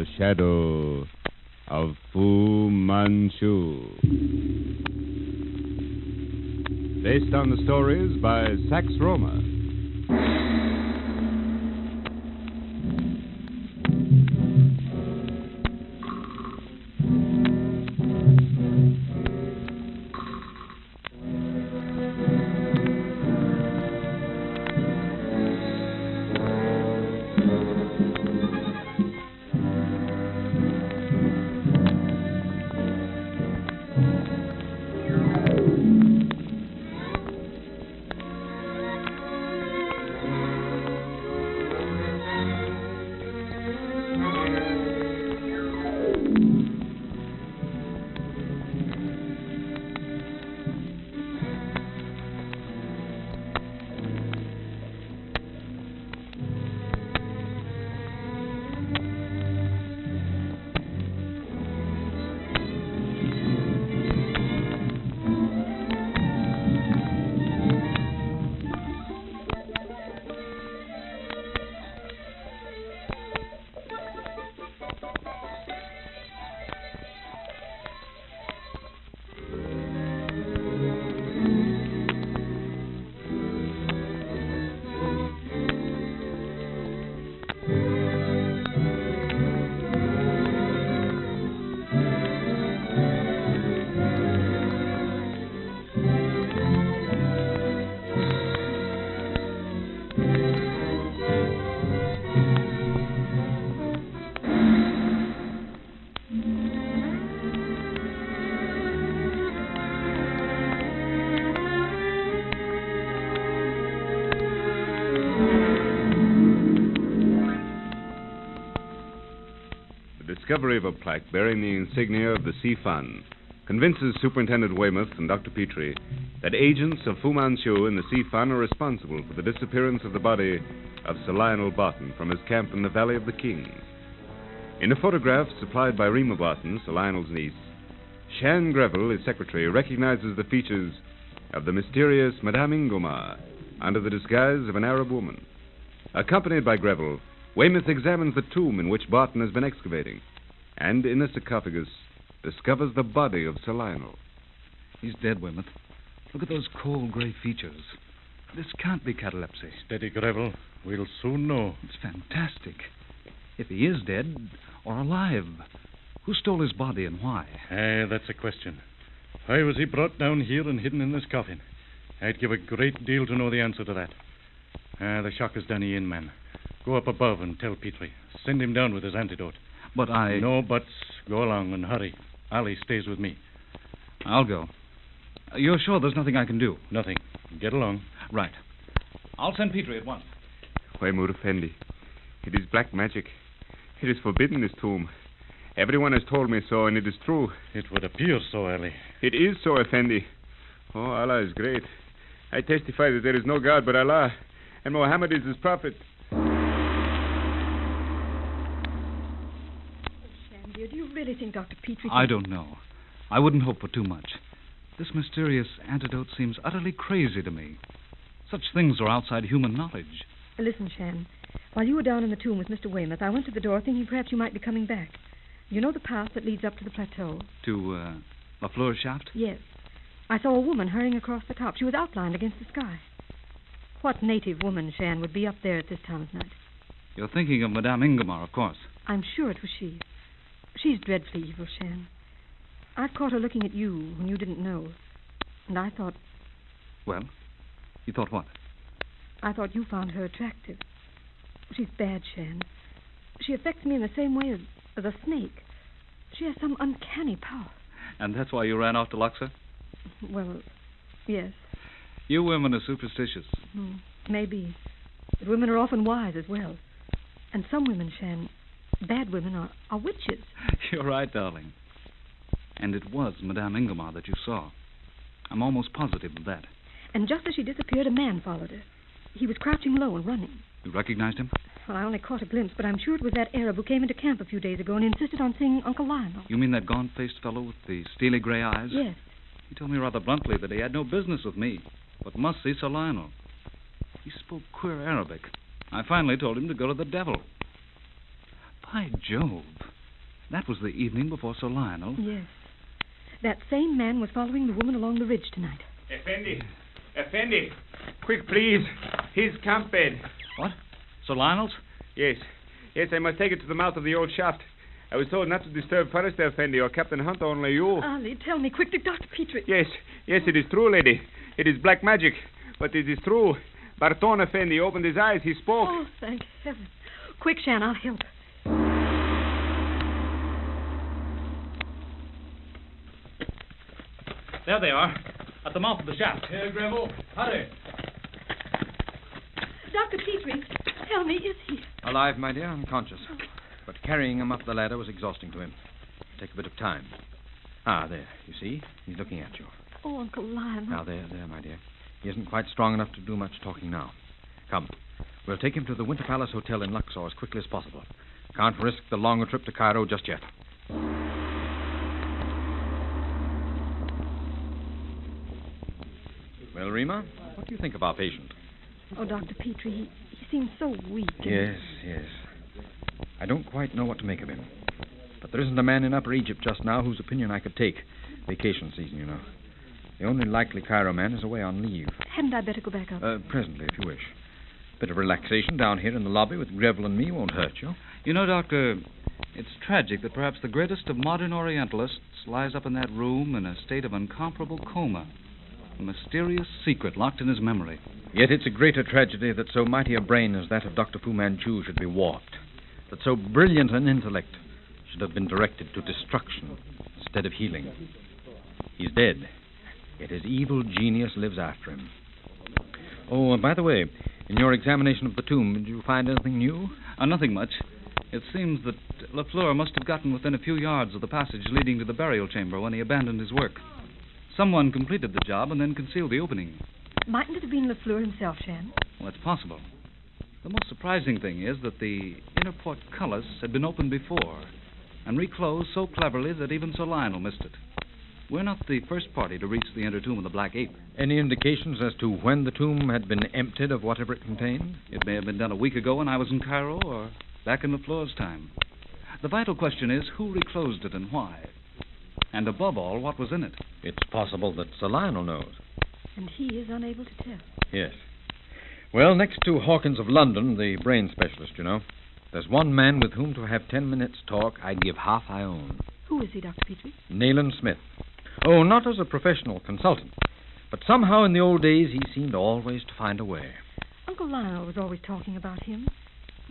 The Shadow of Fu Manchu. Based on the stories by Sax Roma. The discovery of a plaque bearing the insignia of the Sea Fun convinces Superintendent Weymouth and Dr. Petrie that agents of Fu Manchu and the Sea Fun are responsible for the disappearance of the body of Sir Lionel Barton from his camp in the Valley of the Kings. In a photograph supplied by Rima Barton, Sir Lionel's niece, Shan Greville, his secretary, recognizes the features of the mysterious Madame Ingomar under the disguise of an Arab woman. Accompanied by Greville, Weymouth examines the tomb in which Barton has been excavating, and in the sarcophagus discovers the body of Sir Lionel. He's dead, Weymouth. Look at those cold gray features. This can't be catalepsy. Steady, Greville. We'll soon know. It's fantastic. If he is dead or alive, who stole his body and why? That's a question. Why was he brought down here and hidden in this coffin? I'd give a great deal to know the answer to that. The shock has done you in, man. Go up above and tell Petrie. Send him down with his antidote. But No buts. Go along and hurry. Ali stays with me. I'll go. You're sure there's nothing I can do? Nothing. Get along. Right. I'll send Petrie at once. Weymouth Effendi, it is black magic. It is forbidden, this tomb. Everyone has told me so, and it is true. It would appear so, Ali. It is so, Effendi. Oh, Allah is great. I testify that there is no God but Allah, and Muhammad is his prophet. Shandy, do you really think Dr. Petrie... I don't know. I wouldn't hope for too much. This mysterious antidote seems utterly crazy to me. Such things are outside human knowledge. Listen, Shan. While you were down in the tomb with Mr. Weymouth, I went to the door thinking perhaps you might be coming back. You know the path that leads up to the plateau? To, La Fleur shaft? Yes. I saw a woman hurrying across the top. She was outlined against the sky. What native woman, Shan, would be up there at this time of night? You're thinking of Madame Ingomar, of course. I'm sure it was she. She's dreadfully evil, Shan. I've caught her looking at you when you didn't know. And I thought... Well, you thought what? I thought you found her attractive. She's bad, Shan. She affects me in the same way as a snake. She has some uncanny power. And that's why you ran off to Luxor? Well, yes. You women are superstitious. Maybe. But women are often wise as well. And some women, Shan, bad women, are witches. You're right, darling. And it was Madame Ingomar that you saw. I'm almost positive of that. And just as she disappeared, a man followed her. He was crouching low and running. You recognized him? Well, I only caught a glimpse, but I'm sure it was that Arab who came into camp a few days ago and insisted on seeing Uncle Lionel. You mean that gaunt-faced fellow with the steely gray eyes? Yes. He told me rather bluntly that he had no business with me, but must see Sir Lionel. He spoke queer Arabic. I finally told him to go to the devil. By Jove. That was the evening before Sir Lionel. Yes. That same man was following the woman along the ridge tonight. Effendi. Quick, please. His camp bed. What? Sir Lionel's? Yes, I must take it to the mouth of the old shaft. I was told not to disturb Forrester Effendi or Captain Hunt, only you. Ali, tell me quickly, Dr. Petrie. Yes, it is true, lady. It is black magic, but it is true. Barton Effendi opened his eyes. He spoke. Oh, thank heaven. Quick, Shan, I'll help. There they are, at the mouth of the shaft. Here, Greville. Hurry. Dr. Petrie, tell me, is he... Alive, my dear, unconscious. But carrying him up the ladder was exhausting to him. Take a bit of time. Ah, there, you see? He's looking at you. Oh, Uncle Lionel. Now, there, my dear. He isn't quite strong enough to do much talking now. Come. We'll take him to the Winter Palace Hotel in Luxor as quickly as possible. Can't risk the longer trip to Cairo just yet. Well, Rima, what do you think of our patient? Oh, Dr. Petrie, he seems so weak. Yes. I don't quite know what to make of him. But there isn't a man in Upper Egypt just now whose opinion I could take. Vacation season, you know. The only likely Cairo man is away on leave. Hadn't I better go back up? Presently, if you wish. Bit of relaxation down here in the lobby with Greville and me won't hurt you. You know, Doctor, it's tragic that perhaps the greatest of modern Orientalists lies up in that room in a state of incomparable coma. A mysterious secret locked in his memory. Yet it's a greater tragedy that so mighty a brain as that of Dr. Fu Manchu should be warped. That so brilliant an intellect should have been directed to destruction instead of healing. He's dead, yet his evil genius lives after him. Oh, and by the way, in your examination of the tomb, did you find anything new? Nothing much. It seems that Lafleur must have gotten within a few yards of the passage leading to the burial chamber when he abandoned his work. Someone completed the job and then concealed the opening. Mightn't it have been Lafleur himself, Shan? Well, it's possible. The most surprising thing is that the inner portcullis had been opened before and reclosed so cleverly that even Sir Lionel missed it. We're not the first party to reach the inner tomb of the Black Ape. Any indications as to when the tomb had been emptied of whatever it contained? It may have been done a week ago when I was in Cairo or back in Lafleur's time. The vital question is who reclosed it and why. And above all, what was in it? It's possible that Sir Lionel knows. And he is unable to tell. Yes. Well, next to Hawkins of London, the brain specialist, you know, there's one man with whom to have 10 minutes' talk I'd give half I own. Who is he, Dr. Petrie? Nayland Smith. Oh, not as a professional consultant, but somehow in the old days he seemed always to find a way. Uncle Lionel was always talking about him.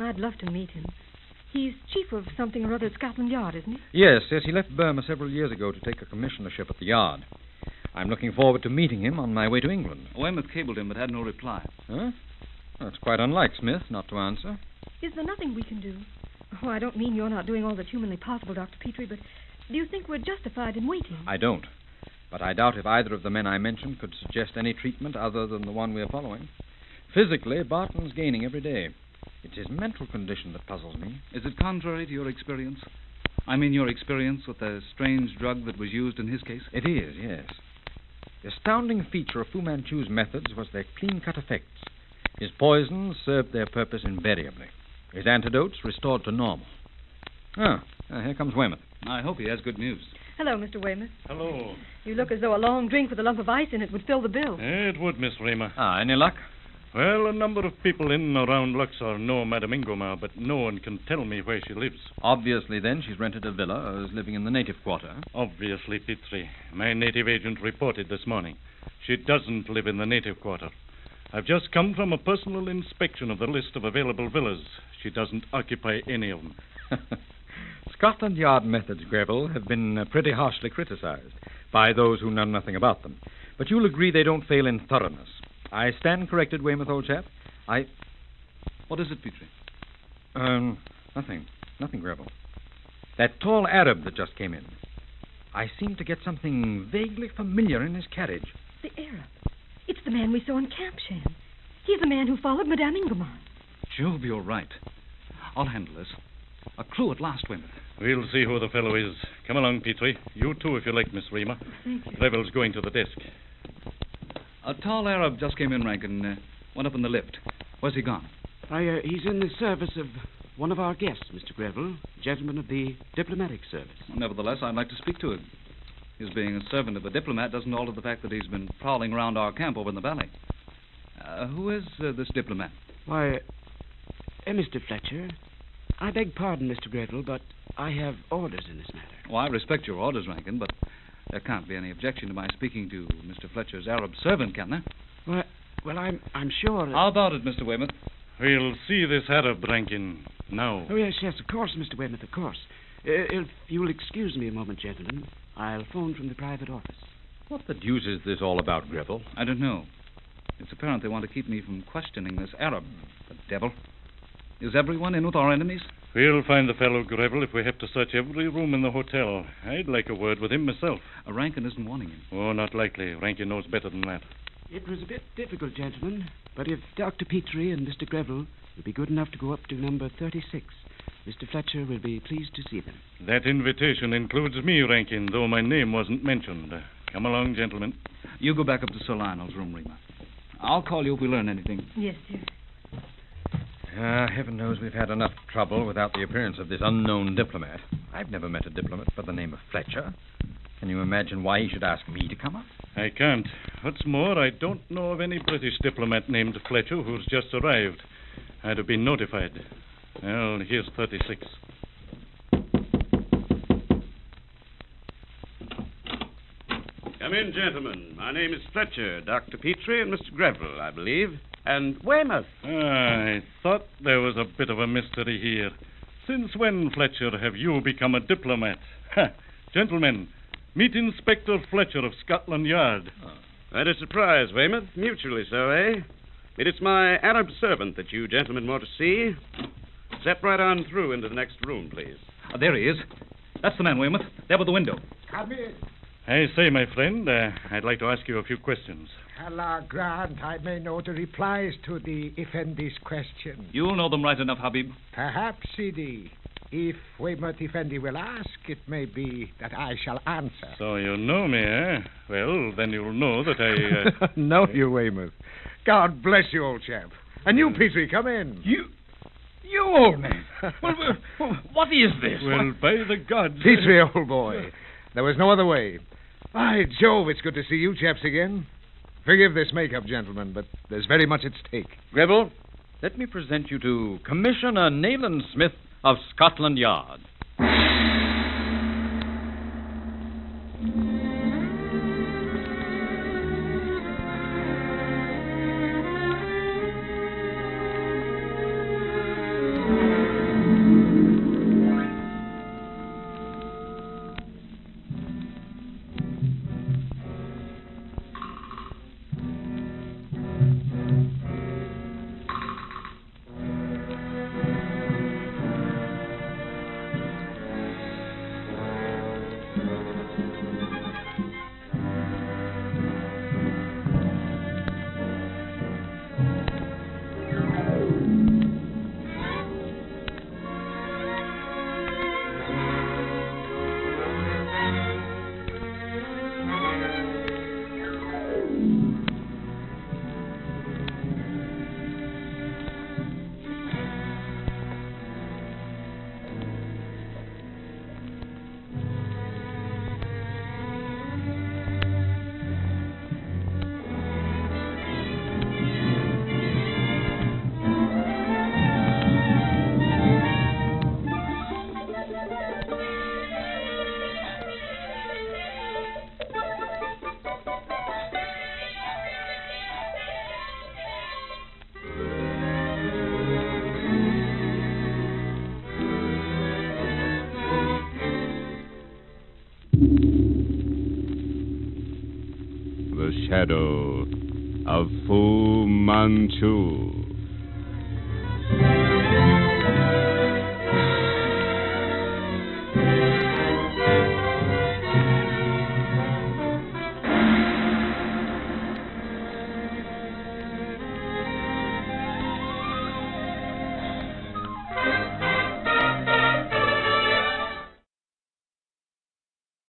I'd love to meet him. He's chief of something or other at Scotland Yard, isn't he? Yes, he left Burma several years ago to take a commissionership at the Yard. I'm looking forward to meeting him on my way to England. Weymouth cabled him but had no reply. Huh? That's quite unlike Smith not to answer. Is there nothing we can do? Oh, I don't mean you're not doing all that's humanly possible, Dr. Petrie, but do you think we're justified in waiting? I don't. But I doubt if either of the men I mentioned could suggest any treatment other than the one we're following. Physically, Barton's gaining every day. It's his mental condition that puzzles me. Is it contrary to your experience? I mean your experience with the strange drug that was used in his case? It is, yes. The astounding feature of Fu Manchu's methods was their clean-cut effects. His poisons served their purpose invariably. His antidotes restored to normal. Here comes Weymouth. I hope he has good news. Hello, Mr. Weymouth. Hello. You look as though a long drink with a lump of ice in it would fill the bill. It would, Miss Rima. Any luck? Well, a number of people in and around Luxor know Madame Ingomar, but no one can tell me where she lives. Obviously, then, she's rented a villa or is living in the native quarter. Obviously, Petrie. My native agent reported this morning. She doesn't live in the native quarter. I've just come from a personal inspection of the list of available villas. She doesn't occupy any of them. Scotland Yard methods, Greville, have been pretty harshly criticized by those who know nothing about them. But you'll agree they don't fail in thoroughness. I stand corrected, Weymouth, old chap. What is it, Petrie? Nothing, Greville. That tall Arab that just came in. I seem to get something vaguely familiar in his carriage. The Arab. It's the man we saw in Camp, Shan. He's the man who followed Madame Ingomar. Jove, you're right. I'll handle this. A clue at last, Weymouth. We'll see who the fellow is. Come along, Petrie. You too, if you like, Miss Rima. Thank you. Greville's going to the desk. A tall Arab just came in, Rankin. Went up in the lift. Where's he gone? He's in the service of one of our guests, Mr. Greville, gentleman of the diplomatic service. Nevertheless, I'd like to speak to him. His being a servant of a diplomat doesn't alter the fact that he's been prowling around our camp over in the valley. Who is this diplomat? Why, Mr. Fletcher, I beg pardon, Mr. Greville, but I have orders in this matter. Well, I respect your orders, Rankin, but there can't be any objection to my speaking to Mr. Fletcher's Arab servant, can there? Well, I'm sure that... How about it, Mr. Weymouth? We'll see this Arab, Rankin, now. Oh, yes, of course, Mr. Weymouth, of course. If you'll excuse me a moment, gentlemen, I'll phone from the private office. What the deuce is this all about, Greville? I don't know. It's apparent they want to keep me from questioning this Arab. The devil. Is everyone in with our enemies? We'll find the fellow, Greville, if we have to search every room in the hotel. I'd like a word with him myself. Rankin isn't wanting him. Oh, not likely. Rankin knows better than that. It was a bit difficult, gentlemen, but if Dr. Petrie and Mr. Greville will be good enough to go up to number 36, Mr. Fletcher will be pleased to see them. That invitation includes me, Rankin, though my name wasn't mentioned. Come along, gentlemen. You go back up to Sir Lionel's room, Rima. I'll call you if we learn anything. Yes, dear. Heaven knows we've had enough trouble without the appearance of this unknown diplomat. I've never met a diplomat by the name of Fletcher. Can you imagine why he should ask me to come up? I can't. What's more, I don't know of any British diplomat named Fletcher who's just arrived. I'd have been notified. Well, here's 36. Come in, gentlemen. My name is Fletcher, Dr. Petrie, and Mr. Greville, I believe. And Weymouth. I thought there was a bit of a mystery here. Since when, Fletcher, have you become a diplomat? Gentlemen, meet Inspector Fletcher of Scotland Yard. Quite a surprise, Weymouth. Mutually so, eh? It is my Arab servant that you gentlemen want to see. Step right on through into the next room, please. There he is. That's the man, Weymouth. There by the window. Come in. I say, my friend, I'd like to ask you a few questions. Allah grant I may know the replies to the Effendi's questions. You'll know them right enough, Habib. Perhaps, Sidi. If Weymouth Effendi will ask, it may be that I shall answer. So you know me, eh? Well, then you'll know that I... Know you, Weymouth. God bless you, old chap. And you, Petrie, come in. You old man. Well, what is this? Well, by the gods... Petrie, old boy. There was no other way. By Jove, it's good to see you chaps again. Forgive this make-up, gentlemen, but there's very much at stake. Greville, let me present you to Commissioner Nayland Smith of Scotland Yard. The shadow of Fu Manchu.